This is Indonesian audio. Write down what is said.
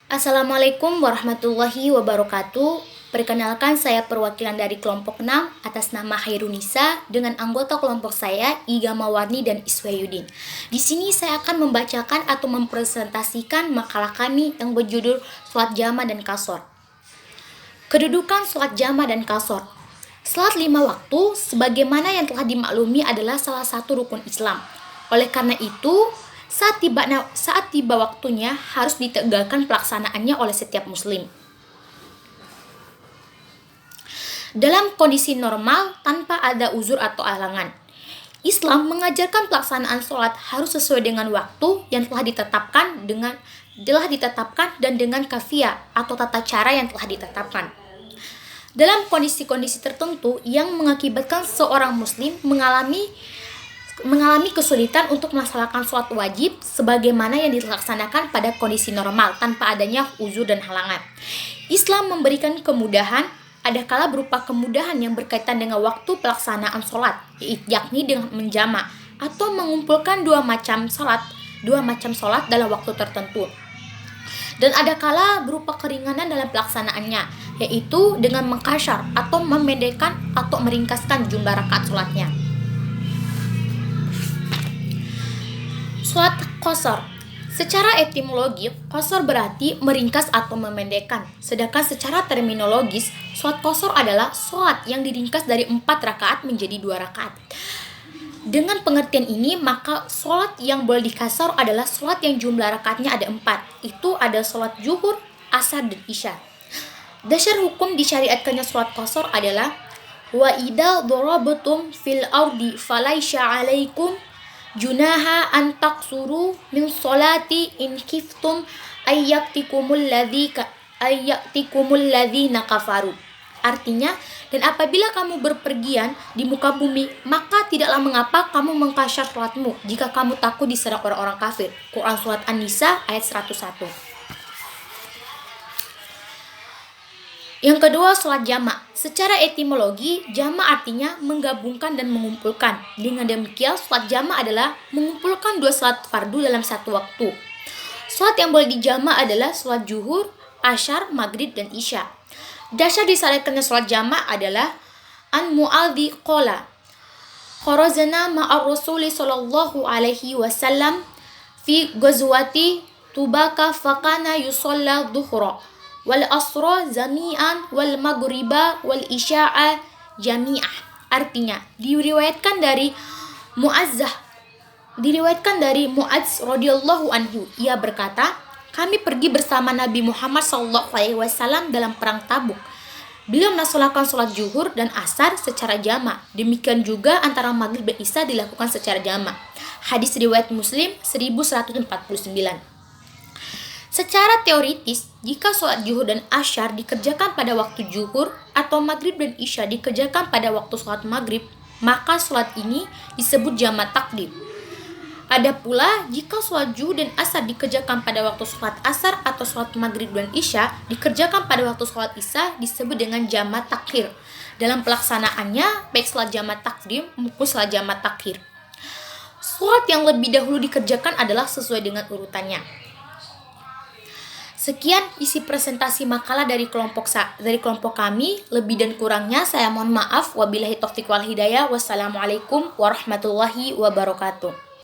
Assalamualaikum warahmatullahi wabarakatuh. Perkenalkan, saya perwakilan dari kelompok 6 atas nama Hairunisa dengan anggota kelompok saya Iga Mawarni dan Iswayudin. Di sini saya akan membacakan atau mempresentasikan makalah kami yang berjudul Sholat Jama dan Qashar. Kedudukan sholat jama dan qashar. Sholat 5 waktu sebagaimana yang telah dimaklumi adalah salah satu rukun Islam. Oleh karena itu, saat tiba waktunya harus ditegakkan pelaksanaannya oleh setiap muslim. Dalam kondisi normal tanpa ada uzur atau halangan, Islam mengajarkan pelaksanaan sholat harus sesuai dengan waktu yang telah ditetapkan dan dengan kafiyah atau tata cara yang telah ditetapkan. Dalam kondisi-kondisi tertentu yang mengakibatkan seorang muslim mengalami kesulitan untuk melaksanakan sholat wajib sebagaimana yang dilaksanakan pada kondisi normal tanpa adanya uzur dan halangan. Islam memberikan kemudahan, adakala berupa kemudahan yang berkaitan dengan waktu pelaksanaan sholat, yakni dengan menjama atau mengumpulkan dua macam sholat dalam waktu tertentu. Dan adakala berupa keringanan dalam pelaksanaannya, yaitu dengan mengqashar atau memendekkan atau meringkaskan jumlah rakaat sholatnya. Sholat qashar. Secara etimologi, qashar berarti meringkas atau memendekkan. Sedangkan secara terminologis, sholat qashar adalah sholat yang diringkas dari 4 rakaat menjadi 2 rakaat. Dengan pengertian ini, maka sholat yang boleh dikasar adalah sholat yang jumlah rakaatnya ada 4. Itu ada sholat zuhur, asar, dan isya. Dasar hukum disyariatkannya sholat qashar adalah wa idza darabtum fil ardi falaisha 'alaikum junaha an taqsuru min sholati in khiftum ayyatikumul ladzina kafaru. Artinya, dan apabila kamu berpergian di muka bumi, maka tidaklah mengapa kamu mengqashar sholatmu jika kamu takut diserang orang-orang kafir. Quran Surat An-Nisa ayat 101. Yang kedua, sholat jama'. Secara etimologi, jama' artinya menggabungkan dan mengumpulkan. Dengan demikian, sholat jama' adalah mengumpulkan 2 sholat fardu dalam satu waktu. Sholat yang boleh dijama' adalah sholat zuhur, asyar, maghrib, dan isya. Dasar disyariatkannya sholat jama' adalah an Mu'adzi qala kharajna ma'ar Rasuli sallallahu alaihi wasallam fi ghazwati Tubaka fakana yusalla dhuhra wal asra jami'an wal maghriba wal isya'a jami'ah. Artinya, diriwayatkan dari Mu'adz radhiyallahu anhu, ia berkata, kami pergi bersama Nabi Muhammad SAW dalam perang Tabuk. Beliau melaksanakan sholat zuhur dan asar secara jama'. Demikian juga antara maghrib dan isya dilakukan secara jama'. Hadis riwayat Muslim 1149. Secara teoritis, jika sholat zuhur dan asyar dikerjakan pada waktu zuhur atau maghrib dan isya dikerjakan pada waktu sholat maghrib, maka sholat ini disebut jama' takdim. Ada pula jika sholat zuhur dan asar dikerjakan pada waktu sholat asar atau sholat maghrib dan isya dikerjakan pada waktu sholat isya disebut dengan jama' takhir. Dalam pelaksanaannya, baik sholat jama' takdim maupun sholat jama' takhir. Sholat yang lebih dahulu dikerjakan adalah sesuai dengan urutannya. Sekian isi presentasi makalah dari kelompok kami. Lebih dan kurangnya saya mohon maaf. Wabillahi taufiq wal hidayah. Wassalamualaikum warahmatullahi wabarakatuh.